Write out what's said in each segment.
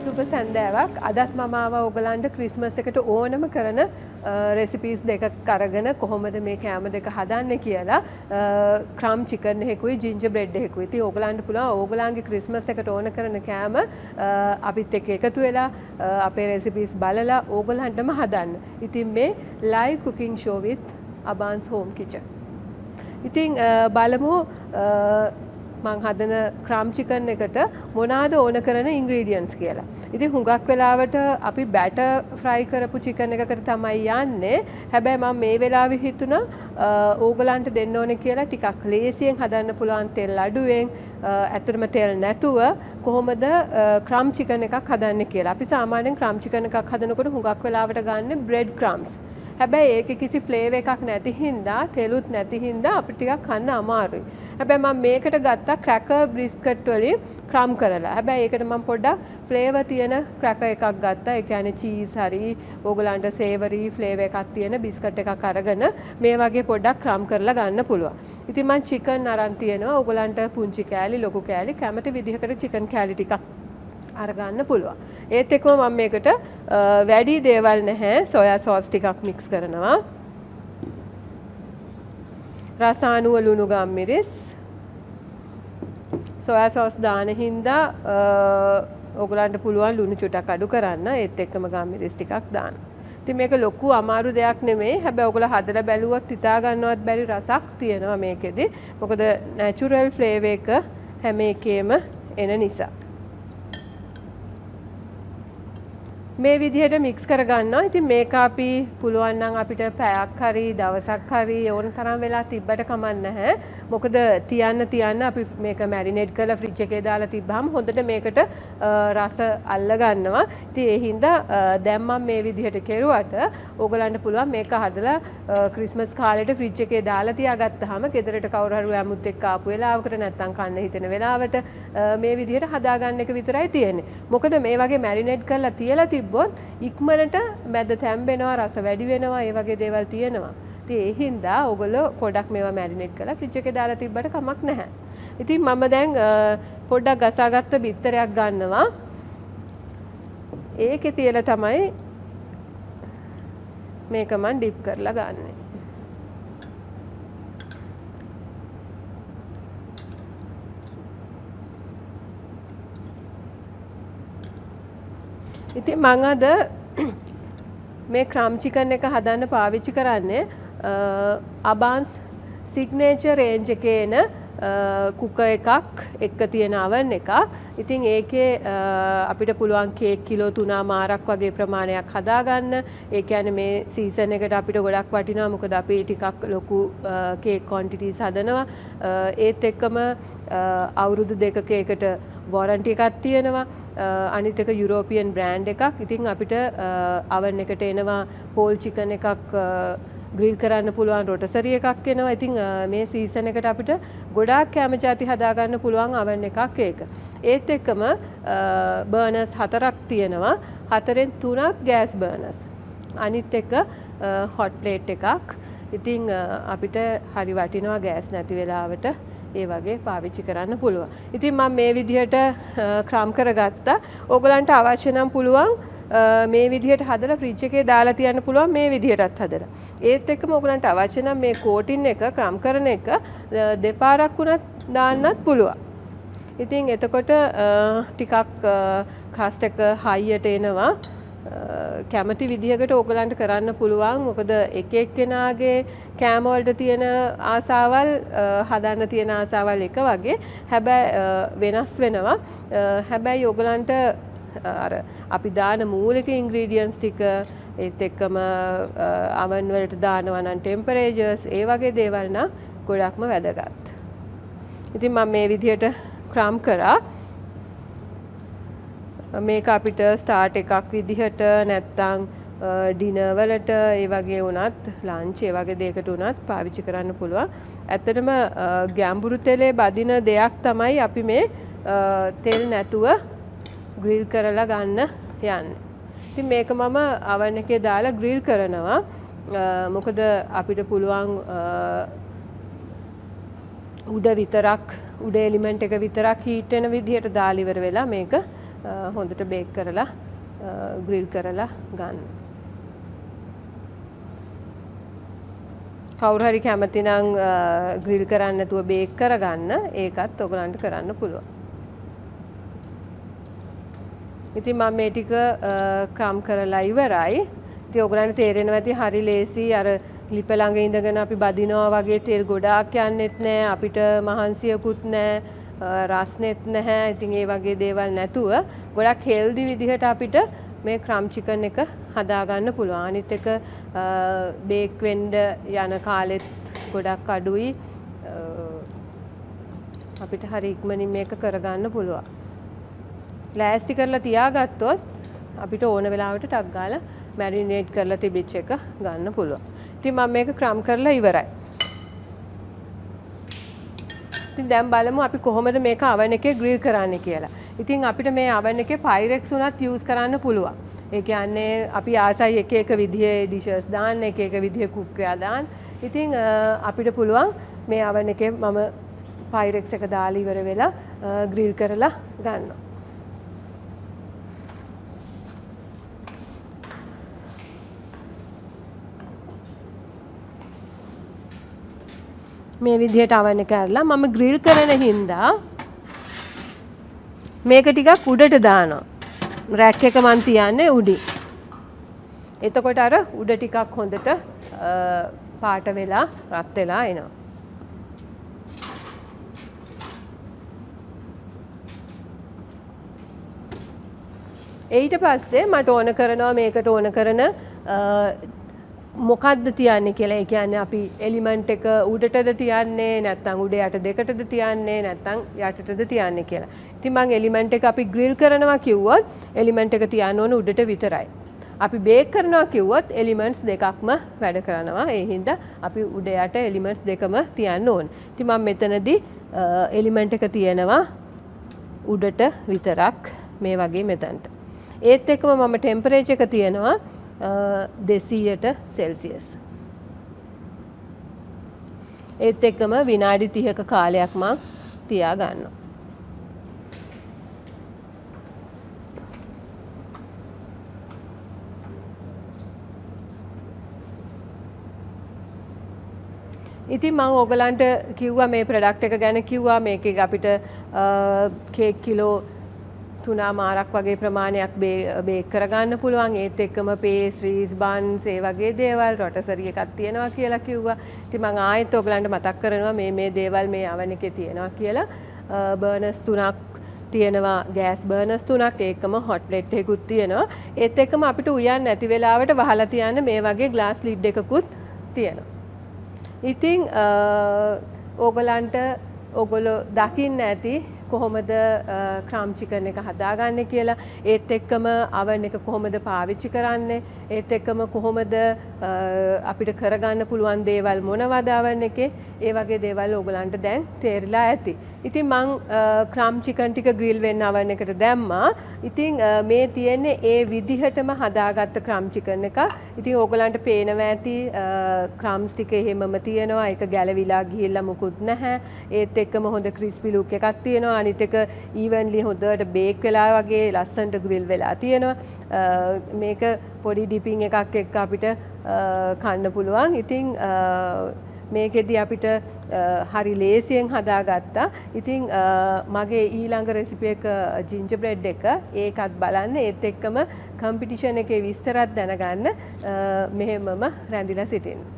සුබ සන්දෑවක්. අදත් මම ආවා ඔයගලන්ට ක්‍රිස්මස් එකට ඕනම කරන රෙසිපීස් දෙකක් අරගෙන කොහොමද මේ කෑම දෙක හදන්නේ කියලා. Crumb chicken එකකුයි ginger bread එකකුයි. ඉතින් ඔයගලන්ට පුළුවන් ඔයගලන්ගේ ක්‍රිස්මස් එකට ඕන කරන කෑම අපිත් එක්ක එකතු වෙලා අපේ රෙසිපීස් බලලා ඔයගලන්ටම හදන්න. ඉතින් මේ live cooking show with Aban's home kitchen. ඉතින් බලමු මං හදන ක්‍රම් චිකන් එකට මොනවාද ඕන කරන ඉන්ග්‍රීඩියන්ට්ස් කියලා. ඉතින් හුඟක් වෙලාවට අපි බැටර් ෆ්‍රයි කරපු චිකන් එකකට තමයි යන්නේ. හැබැයි මම මේ වෙලාවේ හිතුණා ඕගලන්ට දෙන්න ඕනේ කියලා ටිකක් ලේසියෙන් හදන්න පුළුවන් තෙල් අඩුවෙන් ඇත්තටම තෙල් නැතුව කොහොමද ක්‍රම් චිකන් එකක් හදන්නේ කියලා. අපි සාමාන්‍යයෙන් ක්‍රම් චිකන් එකක් හදනකොට හුඟක් වෙලාවට ගන්න බ්‍රෙඩ් ක්‍රම්ස්. හැබැයි ඒකේ කිසි ෆ්ලේවර් එකක් නැති හින්දා තෙලුත් නැති හින්දා අපිට ටිකක් කන්න අමාරුයි. හැබැයි මම මේකට ගත්තා ක්‍රැකර් බිස්කට් වලින් ක්‍රම් කරලා. හැබැයි ඒකට මම පොඩ්ඩක් ෆ්ලේවර් තියෙන ක්‍රැකර් එකක් ගත්තා. ඒ කියන්නේ චීස් හරි ඕගලන්ට සේවරි ෆ්ලේවර් එකක් තියෙන බිස්කට් එකක් අරගෙන මේ වගේ පොඩ්ඩක් ක්‍රම් කරලා ගන්න පුළුවන්. ඉතින් මම චිකන් අරන් තියෙනවා. ඕගලන්ට පුංචි කෑලි ලොකු කෑලි කැමති විදිහකට චිකන් කෑලි ටිකක් අරගන්න පුළුවන්. ඒත් එක්කම මම මේකට වැඩි දේවල් නැහැ. සෝයා සෝස් ටිකක් මික්ස් කරනවා. රසානුව ලුණු ගම්මිරිස්. සෝයා සෝස් දාන හින්දා ඔයගලන්ට පුළුවන් ලුණු චුටක් අඩු කරන්න. ඒත් එක්කම ගම්මිරිස් ටිකක් දාන්න. ඉතින් මේක ලොකු අමාරු දෙයක් නෙමෙයි. හැබැයි ඔයගොල්ලෝ හදලා බැලුවොත් හිතා ගන්නවත් බැරි රසක් තියෙනවා මේකෙදි. මොකද නැචරල් ෆ්ලේවර් එක හැම එකේම එන නිසා. මේ විදිහට මික්ස් කරගන්නවා. ඉතින් මේක අපි පුළුවන් නම් අපිට පැයක් හරි දවසක් හරි ඕන තරම් වෙලා තිබ්බට කමක් නැහැ. මොකද තියන්න අපි මේක මැරිනේට් කරලා ෆ්‍රිජ් එකේ දාලා තිබ්බහම හොඳට මේකට රස අල්ල ගන්නවා. ඉතින් ඒ හින්දා දැන් මම මේ විදිහට කෙරුවට ඕගලන්ට පුළුවන් මේක හදලා ක්‍රිස්මස් කාලේට ෆ්‍රිජ් එකේ දාලා තියාගත්තාම ගෙදරට කවුරු හරි යමුත් එක්ක ආපු වෙලාවකට නැත්තම් කන්න හිතෙන වෙලාවට මේ විදිහට හදාගන්න එක විතරයි තියෙන්නේ. මොකද මේ වගේ මැරිනේට් කරලා තියලා තිබ්බොත් ඉක්මනට මැද තැම්බෙනවා රස වැඩි වෙනවා ඒ වගේ දේවල් තියෙනවා. ඉතින් ඒ හින්දා ඔයගොල්ලෝ පොඩක් මේවා මැරිනේට් කරලා ෆ්‍රිජ් එකේ දාලා තිබ්බට කමක් නැහැ. ඉතින් මම දැන් පොඩ්ඩක් ගසාගත්ත බිත්තරයක් ගන්නවා. ඒකේ තියලා තමයි මේක මම ඩිප් කරලා ගන්නෙ. ඉතින් මම අද මේ ක්‍රම් චිකන් එක හදන්න පාවිච්චි කරන්නේ අබාන්ස් සිග්නේචර් රේන්ජ් එකේ එන කුකර් එකක් එක්ක තියෙන oven එකක්. ඉතින් ඒකේ අපිට පුළුවන් කේක් කිලෝ 3මාරක් වගේ ප්‍රමාණයක් හදාගන්න. ඒ කියන්නේ මේ සීසන් එකට අපිට ගොඩක් වටිනවා. මොකද අපි ටිකක් ලොකු කේක් quantities හදනවා. ඒත් එක්කම අවුරුදු දෙකක ඒකට වොරන්ටි එකක් තියෙනවා. අනිත් එක යුරෝපියන් බ්‍රෑන්ඩ් එකක්. ඉතින් අපිට oven එකට එනවා whole chicken එකක් ග්‍රිල් කරන්න පුළුවන් රොටසරි එකක් එනවා. ඉතින් මේ සීසන් එකට අපිට ගොඩාක් කැම ಜಾති හදාගන්න පුළුවන් oven එකක් ඒක. ඒත් එක්කම බර්නර්ස් 4ක් තියෙනවා. 4න් 3ක් ගෑස් බර්නර්ස්. අනිත් එක හොට් ප්ලේට් එකක්. ඉතින් අපිට හරි වටිනවා ගෑස් නැති වෙලාවට ඒ වගේ පාවිච්චි කරන්න පුළුවන්. ඉතින් මම මේ විදිහට ක්‍රම් කරගත්තා. ඕගලන්ට අවශ්‍ය නම් පුළුවන් මේ විදිහට හදලා ෆ්‍රිජ් එකේ දාලා තියන්න පුළුවන් මේ විදිහටත් හදලා. ඒත් එක්කම ඕගලන්ට අවශ්‍ය නම් මේ කෝටින් එක ක්‍රම් කරන එක දෙපාරක් වුණත් දාන්නත් පුළුවන්. ඉතින් එතකොට ටිකක් ක්‍රස්ට් එක හයියට එනවා. කැමති විදිහකට ඕගලන්ට කරන්න පුළුවන්. මොකද එක එක්කෙනාගේ කෑම වලට තියෙන ආසාවල් හදන්න තියෙන ආසාවල් එක වගේ. හැබැයි වෙනස් වෙනවා. හැබැයි ඕගලන්ට අර අපි දාන මූලික ඉන්ග්‍රීඩියන්ට්ස් ටික ඒත් එක්කම oven වලට දානවා නම් ටෙම්පරේචර්ස් ඒ වගේ දේවල් නම් ගොඩක්ම වැදගත්. ඉතින් මම මේ විදිහට ක්‍රම් කරා. මේක අපිට ස්ටාර්ට් එකක් විදිහට නැත්තම් ඩිනර් වලට ඒ වගේ වුණත් ලන්ච් ඒ වගේ දෙයකට වුණත් පාවිච්චි කරන්න පුළුවන්. ඇත්තටම ගැඹුරු තෙලේ බදින දෙයක් තමයි අපි මේ තෙල් නැතුව ග්‍රිල් කරලා ගන්න යන්නේ. ඉතින් මේක මම oven එකේ දාලා ග්‍රිල් කරනවා. මොකද අපිට පුළුවන් උඩ විතරක් උඩ එලිමන්ට් එක විතරක් හීට් වෙන විදිහට දාලා ඉවර වෙලා මේක හොඳට බේක් කරලා ග්‍රිල් කරලා ගන්න. කවුරු හරි කැමති නම් ග්‍රිල් කරන්න නැතුව බේක් කරගන්න ඒකත් ඔයගලන්ට කරන්න පුළුවන්. ඉතින් මම මේ ටික ක්‍රම් කරලා ඉවරයි. ඉතින් ඔයගලන්ට තේරෙනවා ඇති හරි ලේසි අර ලිප ළඟ ඉඳගෙන අපි බදිනවා වගේ තෙල් ගොඩාක් යන්නෙත් නැහැ අපිට මහන්සියකුත් නැහැ රස්නෙත් නැහැ. ඉතින් ඒ වගේ දේවල් නැතුව ගොඩක් හෙල්දි විදිහට අපිට මේ ක්‍රම් චිකන් එක හදා ගන්න පුළුවන්. අනිත් එක බේක් වෙන්න යන කාලෙත් ගොඩක් අඩුයි. අපිට හරි ඉක්මනින් මේක කරගන්න පුළුවන්. ලෑස්ති කරලා තියාගත්තොත් අපිට ඕන වෙලාවට ටක් ගාලා මැරිනේට් කරලා තිබිච්ච එක ගන්න පුළුවන්. ඉතින් මම මේක ක්‍රම් කරලා ඉවරයි. ඉතින් දැන් බලමු අපි කොහොමද මේක oven එකේ ග්‍රිල් කරන්නේ කියලා. ඉතින් අපිට මේ oven එකේ Pyrex උනත් use කරන්න පුළුවන්. ඒ කියන්නේ අපි ආසයි එක එක විදිහේ dishes දාන්න, එක එක විදිහේ cookware දාන්න. ඉතින් අපිට පුළුවන් මේ oven එකේ මම Pyrex එක දාලා ඉවර වෙලා ග්‍රිල් කරලා ගන්නවා. මේ විදිහට oven එක ඇරලා මම ග්‍රිල් කරන හින්දා මේක ටිකක් උඩට දානවා. රැක් එක මන් තියන්නේ උඩින්. එතකොට අර උඩ ටිකක් හොඳට පාට වෙලා රත් වෙලා එනවා. ඊට පස්සේ මට ඕන කරනවා මේකට ඕන කරන මොකක්ද තියන්නේ කියලා. ඒ කියන්නේ අපි එලිමන්ට් එක උඩටද තියන්නේ නැත්නම් උඩ යට දෙකටද තියන්නේ නැත්නම් යටටද තියන්නේ කියලා. ඉතින් මම එලිමන්ට් එක අපි ග්‍රිල් කරනවා කිව්වොත් එලිමන්ට් එක තියන්න ඕන උඩට විතරයි. අපි බේක් කරනවා කිව්වොත් එලිමන්ට්ස් දෙකක්ම වැඩ කරනවා. ඒ හින්දා අපි උඩ යට එලිමන්ට්ස් දෙකම තියන්න ඕන. ඉතින් මම මෙතනදී එලිමන්ට් එක තියනවා උඩට විතරක් මේ වගේ මෙතනට. ඒත් එක්කම මම ටෙම්පරේචර් එක තියනවා 200ට සෙල්සියස්. ඒත් එක්කම විනාඩි 30ක කාලයක් මම තියා ගන්නවා. ඉතින් මම ඕගලන්ට කිව්වා මේ ප්‍රොඩක්ට් එක ගැන කිව්වා මේකේ අපිට කේක් කිලෝ 3 වගේ ප්‍රමාණයක් බේක් කරගන්න පුළුවන්. ඒත් එක්කම පේස්ට්‍රීස් බන්ස් ඒ වගේ දේවල් රොටසරි එකක් තියෙනවා කියලා කිව්වා. ඉතින් මම ආයෙත් ඔයගලන්ට මතක් කරනවා මේ දේවල් මේ oven එකේ තියෙනවා කියලා. බර්නර්ස් 3ක් තියෙනවා, ගෑස් බර්නර්ස් 3ක්, ඒකම හොට් ප්ලේට් එකකුත් තියෙනවා. ඒත් එක්කම අපිට උයන් නැති වෙලාවට වහලා තියන්න මේ වගේ ග්ලාස් ලිඩ් එකකුත් තියෙනවා. ඉතින් ඕගොල්ලෝ දකින්න ඇති කොහොමද ක්‍රම් චිකන් එක හදාගන්නේ කියලා. ඒත් එක්කම oven එක කොහොමද පාවිච්චි කරන්නේ, ඒත් එක්කම කොහොමද අපිට කරගන්න පුළුවන් දේවල් මොනවද oven එකේ, ඒ වගේ දේවල් ඕගලන්ට දැන් තේරිලා ඇති. ඉතින් මං ක්‍රම් චිකන් ටික ග්‍රිල් වෙන්න oven එකට දැම්මා. ඉතින් මේ තියෙන්නේ ඒ විදිහටම හදාගත්ත ක්‍රම් චිකන් එක. ඉතින් ඕගලන්ට පේනවා ඇති ක්‍රම්ස් ටික එහෙමම තියෙනවා. ඒක ගැලවිලා ගිහිල්ලා මුකුත් නැහැ. ඒත් එක්කම හොඳ ක්‍රිස්පි ලුක් එකක් තියෙනවා. අනිත් එක ඊවන්ලි හොඳට බේක් වෙලා වගේ ලස්සනට ග්‍රිල් වෙලා තියෙනවා. මේක පොඩි ඩිපින් එකක් එක්ක අපිට කන්න පුළුවන්. ඉතින් මේකෙදි අපිට හරි ලේසියෙන් හදාගත්තා. ඉතින් මගේ ඊළඟ රෙසිපි එක ජින්ජර් බ්‍රෙඩ් එක ඒකත් බලන්න. ඒත් එක්කම කම්පිටිෂන් එකේ විස්තරත් දැනගන්න මෙහෙමම රැඳිලා සිටින්න.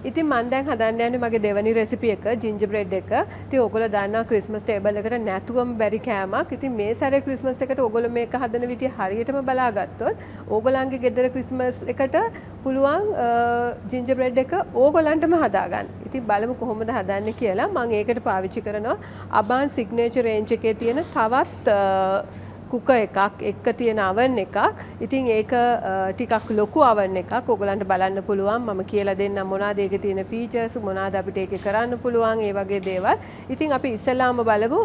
ඉතින් මම දැන් හදන්න යන්නේ මගේ දෙවැනි රෙසිපි එක ජින්ජර් බ්‍රෙඩ් එක. ඉතින් ඕගොල්ලෝ දන්නවා ක්‍රිස්මස් ටේබල් එකට නැතුවම බැරි කෑමක්. ඉතින් මේ සැරේ ක්‍රිස්මස් එකට ඕගොල්ලෝ මේක හදන විදිය හරියටම බලාගත්තොත් ඕගොල්ලන්ගේ ගෙදර ක්‍රිස්මස් එකට පුළුවන් ජින්ජර් බ්‍රෙඩ් එක ඕගොල්ලන්ටම හදාගන්න. ඉතින් බලමු කොහොමද හදන්නේ කියලා. මම ඒකට පාවිච්චි කරනවා අබාන් සිග්නේචර් රේන්ජ් එකේ තියෙන තවත් කුකර් එකක් එක්ක තියෙන oven එකක්. ඉතින් ඒක ටිකක් ලොකු oven එකක්. ඕගලන්ට බලන්න පුළුවන් මම කියලා දෙන්නම් මොනවාද ඒකේ තියෙන features මොනවාද අපිට ඒකේ කරන්න පුළුවන් ඒ වගේ දේවල්. ඉතින් අපි ඉස්සෙල්ලාම බලමු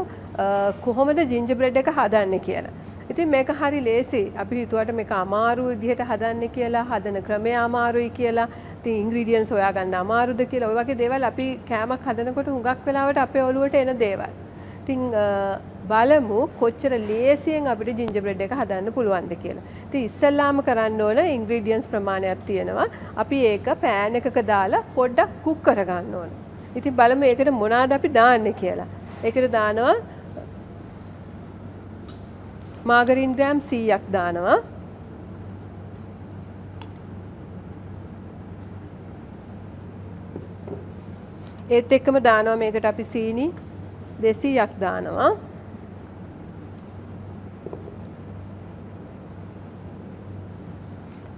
කොහොමද ginger bread එක හදන්නේ කියලා. ඉතින් මේක හරි ලේසි. අපි හිතුවට මේක අමාරු විදිහට හදන්නේ කියලා, හදන ක්‍රමය අමාරුයි කියලා, ඉතින් ingredients හොයාගන්න අමාරුද කියලා ඔය වගේ දේවල් අපි කෑමක් හදනකොට හුඟක් වෙලාවට අපේ ඔළුවට එන දේවල්. ඉතින් බලමු කොච්චර ලේසියෙන් අපිට ජින්ජර් බ්‍රෙඩ් එක හදන්න පුළුවන්ද කියලා. ඉතින් ඉස්සෙල්ලාම කරන්න ඕන ඉන්ග්‍රීඩියන්ට්ස් ප්‍රමාණයක් තියෙනවා. අපි ඒක පෑන් එකක දාලා පොඩ්ඩක් කුක් කරගන්න ඕන. ඉතින් බලමු ඒකට මොනවාද අපි දාන්නේ කියලා. ඒකට දානවා මාගරින් ග්‍රෑම් 100ක් දානවා. ඒත් එක්කම දානවා මේකට අපි සීනි 200ක් දානවා.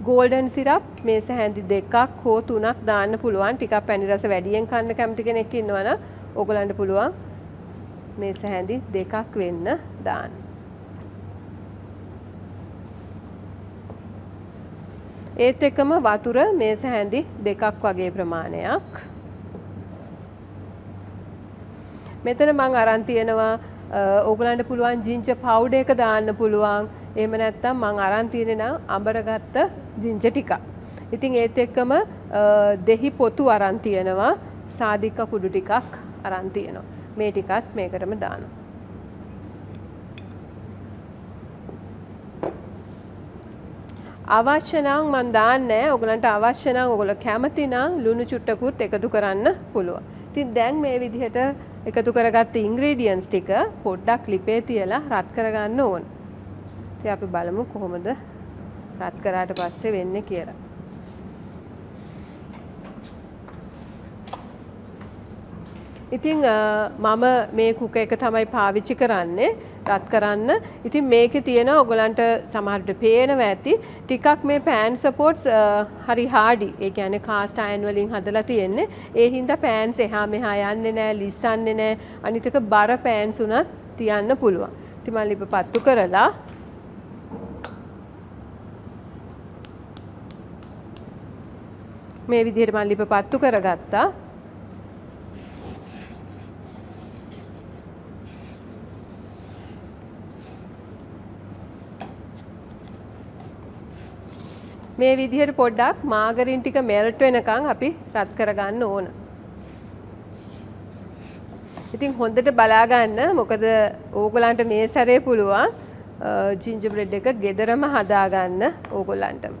ගෝල්ඩන් සිරප් මේස හැඳි 2ක් හෝ 3ක් දාන්න පුළුවන්. ටිකක් පැණි රස වැඩියෙන් කන්න කැමති කෙනෙක් ඉන්නවනම් ඕගලන්ට පුළුවන් මේස හැඳි 2ක් වෙන්න දාන්න. ඒත් එක්කම වතුර මේස හැඳි 2ක් වගේ ප්‍රමාණයක්. මෙතන මම අරන් තියෙනවා ඕගලන්ට පුළුවන් ජින්ජර් පවුඩර් එක දාන්න පුළුවන්. එහෙම නැත්නම් මම අරන් තියෙන්නේ නම් අඹරගත්ත ජින්ජර් ටිකක්. ඉතින් ඒත් එක්කම දෙහි පොතු අරන් තියෙනවා. සාදික කුඩු ටිකක් අරන් තියෙනවා. මේ ටිකත් මේකටම දානවා. අවශ්‍ය නම් මම දාන්නේ නැහැ. ඕගලන්ට අවශ්‍ය නම් ඕගොල්ලෝ කැමති නම් ලුණු චුට්ටකුත් එකතු කරන්න පුළුවන්. ඉතින් දැන් මේ විදිහට එකතු කරගත්ත ඉන්ග්‍රීඩියන්ට්ස් ටික පොඩ්ඩක් ලිපේ තියලා රත් කරගන්න ඕන. ඉතින් අපි බලමු කොහොමද රත් කරාට පස්සේ වෙන්නේ කියලා. ඉතින් මම මේ කුක එක තමයි පාවිච්චි කරන්නේ රත් කරන්න. ඉතින් මේකේ තියෙන ඔයගලන්ට සමහරට පේනවා ඇති ටිකක් මේ පෑන් සපෝට්ස් හරි හાર્ඩි. ඒ කියන්නේ කාස්ට් අයන් වලින් හදලා තියෙන්නේ. ඒ හින්දා පෑන්ස් එහා මෙහා යන්නේ නැහැ, ලිස්සන්නේ නැහැ. අනිත් එක බර පෑන්ස් උනත් තියන්න පුළුවන්. ඉතින් මම ලිප පත්තු කරලා මේ විදිහට මම ලිප පත්තු කරගත්තා. මේ විදිහට පොඩ්ඩක් මාගරින් ටික මෙල්ට් වෙනකන් අපි රත් කරගන්න ඕන. ඉතින් හොඳට බලා ගන්න මොකද ඕගොල්ලන්ට මේ සැරේ පුළුවන් ජින්ජර් බ්‍රෙඩ් එක ගෙදරම හදාගන්න ඕගොල්ලන්ටම.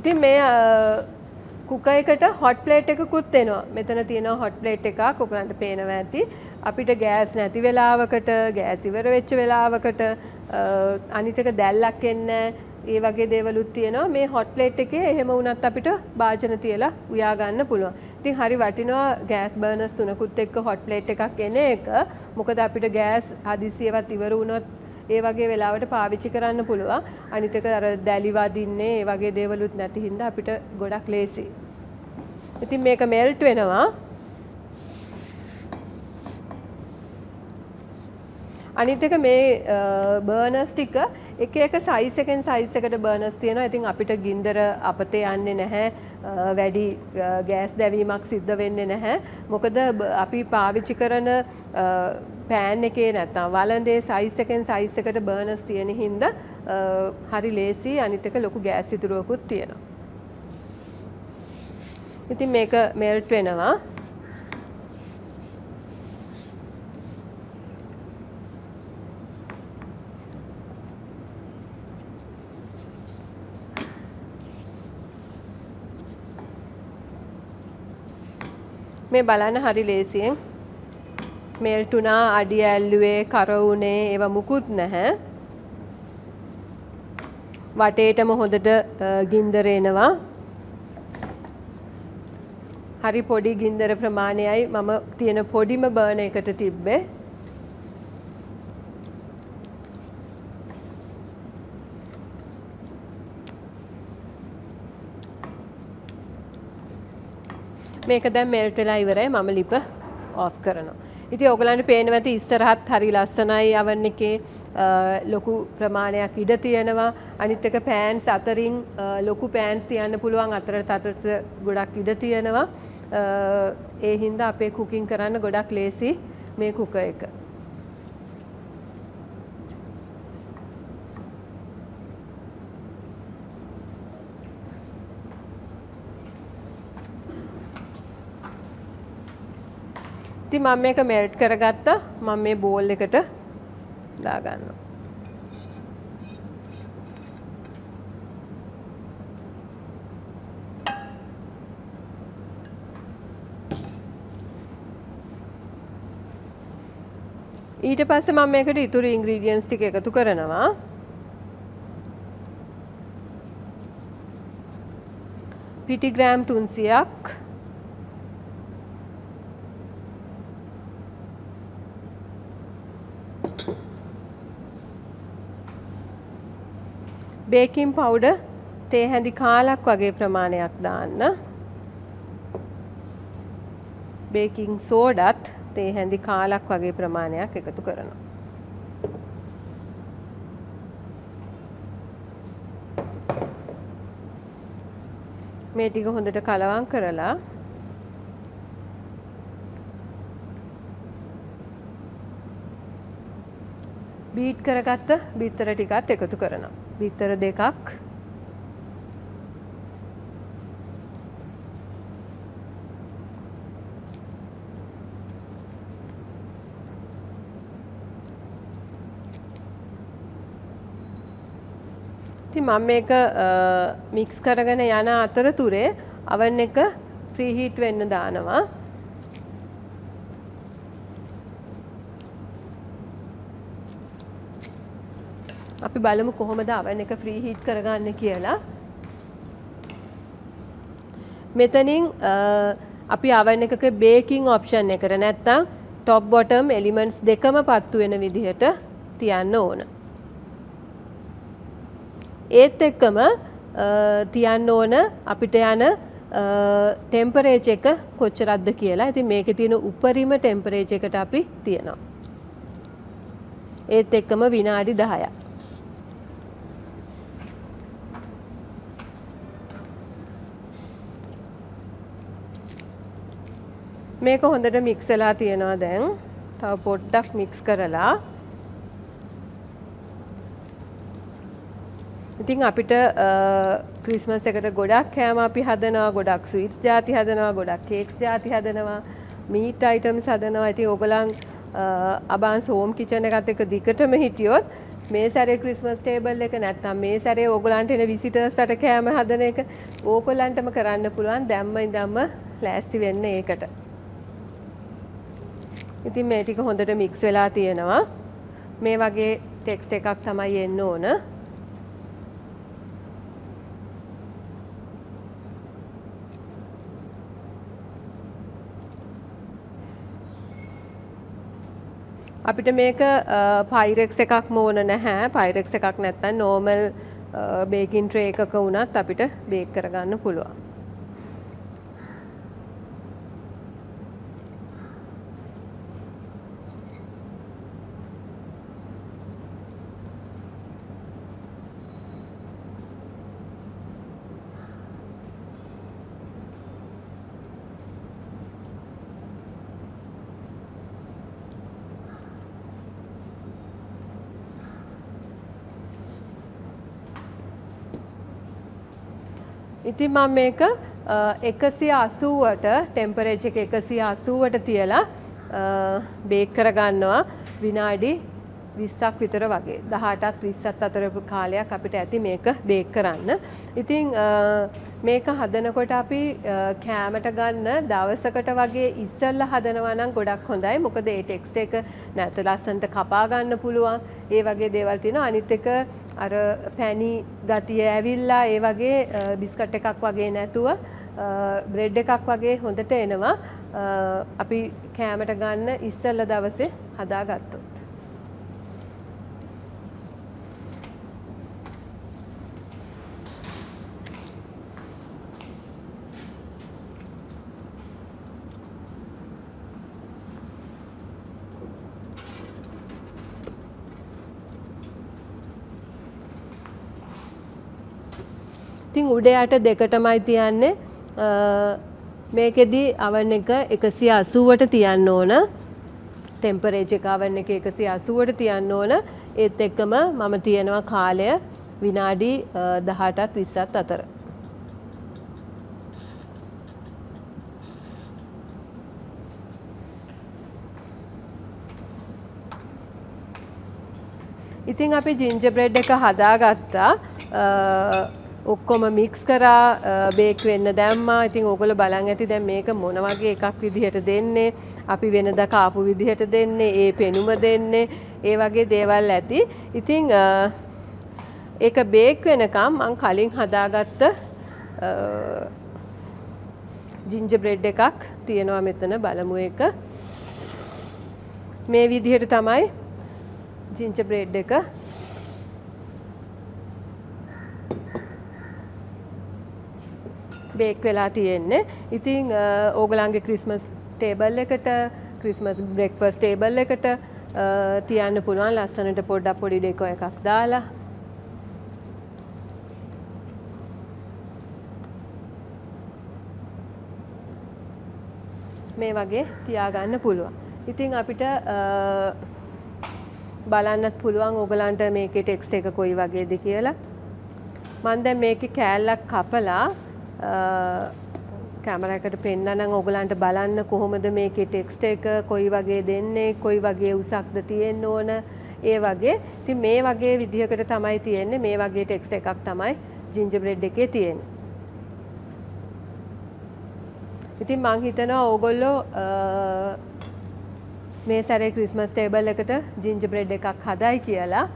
ඉතින් මේ කුකර් එකට හොට් ප්ලේට් එකකුත් එනවා. මෙතන තියෙනවා හොට් ප්ලේට් එකක් ඔයගලන්ට පේනවා ඇති. අපිට ගෑස් නැති වෙලාවකට, ගෑස් ඉවර වෙච්ච වෙලාවකට අනිත් එක දැල්ලක් එන්නේ ඒ වගේ දේවලුත් තියෙනවා. මේ හොට් ප්ලේට් එකේ එහෙම වුණත් අපිට භාජන තියලා උයා ගන්න පුළුවන්. ඉතින් හරි වටිනවා ගෑස් බර්නර්ස් තුනකුත් එක්ක හොට් ප්ලේට් එකක් එන එක. මොකද අපිට ගෑස් හදිසියෙවත් ඉවර වුණොත් ඒ වගේ වෙලාවට පාවිච්චි කරන්න පුළුවන්. අනිත් එක අර දැලි වදින්නේ ඒ වගේ දේවලුත් නැති හින්දා අපිට ගොඩක් ලේසි. ඉතින් මේක මෙල්ට් වෙනවා. අනිත් එක මේ බර්නර්ස් ටික එක එක සයිස් එකෙන් සයිස් එකට බර්නර්ස් තියෙනවා. ඉතින් අපිට ගින්දර අපතේ යන්නේ නැහැ. වැඩි ගෑස් දැවීමක් සිද්ධ වෙන්නේ නැහැ. මොකද අපි පාවිච්චි කරන පෑන් එකේ නැත්නම් වළඳේ සයිස් එකෙන් සයිස් එකට බර්නර්ස් තියෙන හින්දා හරි ලේසි. අනිත් එක ලොකු ගෑස් ඉතුරුවකුත් තියෙනවා. ඉතින් මේක මෙල්ට් වෙනවා. මේ බලන්න හරි ලේසියෙන් මෙල්ට් වුණා. අඩිය ඇල්ලුවේ කර වුණේ ඒවා මුකුත් නැහැ. වටේටම හොඳට ගින්දර එනවා. හරි පොඩි ගින්දර ප්‍රමාණයයි මම තියෙන පොඩිම බර්න එකට තිබ්බේ. මේක දැන් මෙල්ට් වෙලා ඉවරයි. මම ලිප ඔෆ් කරනවා. ඉතින් ඔයගලන්ට පේනවා ඇති ඉස්සරහත් හරි ලස්සනයි oven එකේ ලොකු ප්‍රමාණයක් ඉඩ තියෙනවා. අනිත් එක පෑන්ස් අතරින් ලොකු පෑන්ස් තියන්න පුළුවන්. අතරට ගොඩක් ඉඩ තියෙනවා. ඒ හින්දා අපේ කුකින් කරන්න ගොඩක් ලේසි මේ කුකර් එක. ඉතින් මම මේක මෙල්ට් කරගත්තා. මම මේ බෝල් එකට දාගන්නවා. ඊට පස්සේ මම මේකට ඉතුරු ඉන්ග්‍රීඩියන්ට්ස් ටික එකතු කරනවා. පිටි ග්‍රෑම් 300ක්, බේකින් පවුඩර් තේ හැඳි කාලක් වගේ ප්‍රමාණයක් දාන්න. බේකින් සෝඩාත් තේ හැඳි කාලක් වගේ ප්‍රමාණයක් එකතු කරනවා. මේ ටික හොඳට කලවම් කරලා බීට් කරගත්ත බිත්තර ටිකත් එකතු කරනවා. බිත්තර දෙකක්, ඉතින් මම මේක මික්ස් කරගෙන යන අතරතුරේ oven එක ප්‍රී හීට් වෙන්න දානවා. අපි බලමු කොහොමද oven එක free heat කරගන්නේ කියලා. මෙතනින් අපි oven එකක baking option එකට නැත්තම් top bottom elements දෙකම පත්තු වෙන විදිහට තියන්න ඕන. ඒත් එක්කම තියන්න ඕන අපිට යන temperature එක කොච්චරක්ද කියලා. ඉතින් මේකේ තියෙන උපරිම temperature එකට අපි තියනවා. ඒත් එක්කම විනාඩි 10ක්. මේක හොඳට මික්ස් වෙලා තියෙනවා දැන්. තව පොඩ්ඩක් මික්ස් කරලා. ඉතින් අපිට ක්‍රිස්මස් එකට ගොඩක් කෑම අපි හදනවා, ගොඩක් ස්වීට්ස් ಜಾති හදනවා, ගොඩක් කේක්ස් ಜಾති හදනවා, මීට් අයිටම්ස් හදනවා. ඉතින් ඕගලන් අබාන්ස් හෝම් කිචන් එකත් එක්ක දිගටම හිටියොත් මේ සැරේ ක්‍රිස්මස් ටේබල් එක නැත්තම් මේ සැරේ ඕගලන්ට එන විසිටර්ස්ට කෑම හදන එක ඕගලන්ටම කරන්න පුළුවන්. දැම්ම ඉඳන්ම ලෑස්ති වෙන්න ඒකට. ඉතින් මේ ටික හොඳට මික්ස් වෙලා තියෙනවා. මේ වගේ ටෙක්ස්ට් එකක් තමයි එන්න ඕන. අපිට මේක පයිරෙක්ස් එකක්ම ඕන නැහැ. පයිරෙක්ස් එකක් නැත්නම් normal baking tray එකක වුණත් අපිට බේක් කරගන්න පුළුවන්. ඉතින් මම මේක 180ට ටෙම්පරේචර් එක 180ට තියලා බේක් කරගන්නවා විනාඩි 20ක් විතර වගේ 18ක් 20ක් අතර කාලයක් අපිට ඇති මේක බේක් කරන්න. ඉතින් මේක හදනකොට අපි කෑමට ගන්න දවසකට වගේ ඉස්සෙල්ලා හදනවා නම් ගොඩක් හොඳයි. මොකද ඒ ටෙක්ස්ට් එක නැත ලස්සනට කපා ගන්න පුළුවන්. ඒ වගේ දේවල් තියෙනවා. අනිත් එක අර පැණි ගතිය ඇවිල්ලා ඒ වගේ බිස්කට් එකක් වගේ නැතුව බ්‍රෙඩ් එකක් වගේ හොඳට එනවා. අපි කෑමට ගන්න ඉස්සෙල්ලා දවසේ හදාගත්තොත්. ඉතින් උඩ යට දෙකටමයි තියන්නේ. මේකෙදි oven එක 180ට තියන්න ඕන. ටෙම්පරේචර් එක oven එක 180ට තියන්න ඕන. ඒත් එක්කම මම තියනවා කාලය විනාඩි 18ත් 20ත් අතර. ඉතින් අපි ජින්ජර් බ්‍රෙඩ් එක හදාගත්තා. ඔක්කොම මික්ස් කරා බේක් වෙන්න දැම්මා. ඉතින් ඕගොල්ලෝ බලන් ඇති දැන් මේක මොන වගේ එකක් විදිහට දෙන්නේ. අපි වෙනදා කාපු විදිහට දෙන්නේ, ඒ පෙනුම දෙන්නේ, ඒ වගේ දේවල් ඇති. ඉතින් ඒක බේක් වෙනකම් මම කලින් හදාගත්ත ජින්ජර් බ්‍රෙඩ් එකක් තියෙනවා මෙතන බලමු එක. මේ විදිහට තමයි ජින්ජර් බ්‍රෙඩ් එක බේක් වෙලා තියෙන්නේ. ඉතින් ඕගලන්ගේ ක්‍රිස්මස් ටේබල් එකට, ක්‍රිස්මස් බ්‍රෙක්ෆාස්ට් ටේබල් එකට තියන්න පුළුවන් ලස්සනට පොඩ්ඩක් පොඩි ඩෙකෝ එකක් දාලා. මේ වගේ තියාගන්න පුළුවන්. ඉතින් අපිට බලන්නත් පුළුවන් ඕගලන්ට මේකේ ටෙක්ස්ට් එක කොයි වගේද කියලා. මම දැන් මේකේ කෑල්ලක් කපලා කැමරා එකට පෙන්නනම් ඕගලන්ට බලන්න කොහොමද මේකේ ටෙක්ස්ට් එක කොයි වගේ දෙන්නේ, කොයි වගේ උසක්ද තියෙන්න ඕන, ඒ වගේ. ඉතින් මේ වගේ විදිහකට තමයි තියෙන්නේ. මේ වගේ ටෙක්ස්ට් එකක් තමයි ජින්ජර් බ්‍රෙඩ් එකේ තියෙන්නේ. ඉතින් මං හිතනවා ඕගොල්ලෝ මේ සැරේ ක්‍රිස්මස් ටේබල් එකට ජින්ජර් බ්‍රෙඩ් එකක් හදයි කියලා.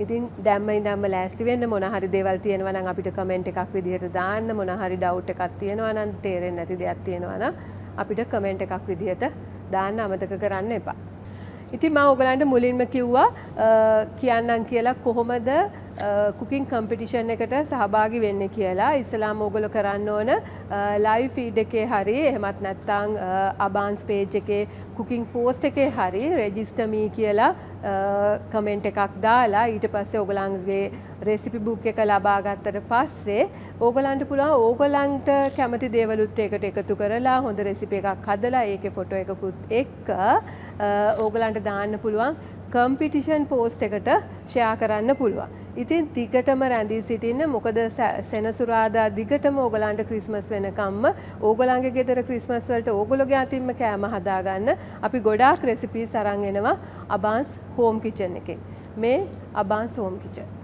ඉතින් දැම්ම ඉඳන්ම ලෑස්ති වෙන්න. මොන හරි දේවල් තියෙනවා නම් අපිට කමෙන්ට් එකක් විදිහට දාන්න. මොන හරි ඩවුට් එකක් තියෙනවා නම්, තේරෙන්නේ නැති දෙයක් තියෙනවා නම් අපිට කමෙන්ට් එකක් විදිහට දාන්න අමතක කරන්න එපා. ඉතින් මම ඔයගලන්ට මුලින්ම කිව්වා කියන්නම් කියලා කොහොමද කුකින් කම්පිටිෂන් එකට සහභාගී වෙන්නේ කියලා. ඉස්සලාම ඕගොල්ලෝ කරන්න ඕන ලයිව් ෆීඩ් එකේ හරි එහෙමත් නැත්නම් අබාන්ස් පේජ් එකේ කුකින් පෝස්ට් එකේ හරි රෙජිස්ටර් මී කියලා කමෙන්ට් එකක් දාලා ඊට පස්සේ ඕගලන්ගේ රෙසිපි බුක් එක ලබා ගත්තට පස්සේ ඕගලන්ට පුළුවන් ඕගලන්ට කැමති දේවලුත් ඒකට එකතු කරලා හොඳ රෙසිපි එකක් හදලා ඒකේ ෆොටෝ එකකුත් එක්ක ඕගලන්ට දාන්න පුළුවන් කම්පිටිෂන් පෝස්ට් එකට ෂෙයා කරන්න පුළුවන්. ඉතින් දිගටම රැඳී සිටින්න. මොකද සෙනසුරාදා දිගටම ඕගලන්ට ක්‍රිස්මස් වෙනකම්ම ඕගලන්ගේ ගෙදර ක්‍රිස්මස් වලට ඕගොල්ලෝගේ අතින්ම කෑම හදාගන්න අපි ගොඩාක් රෙසිපීස් අරන් එනවා අබාන්ස් හෝම් කිචන් එකෙන්. මේ අබාන්ස් හෝම් කිචන්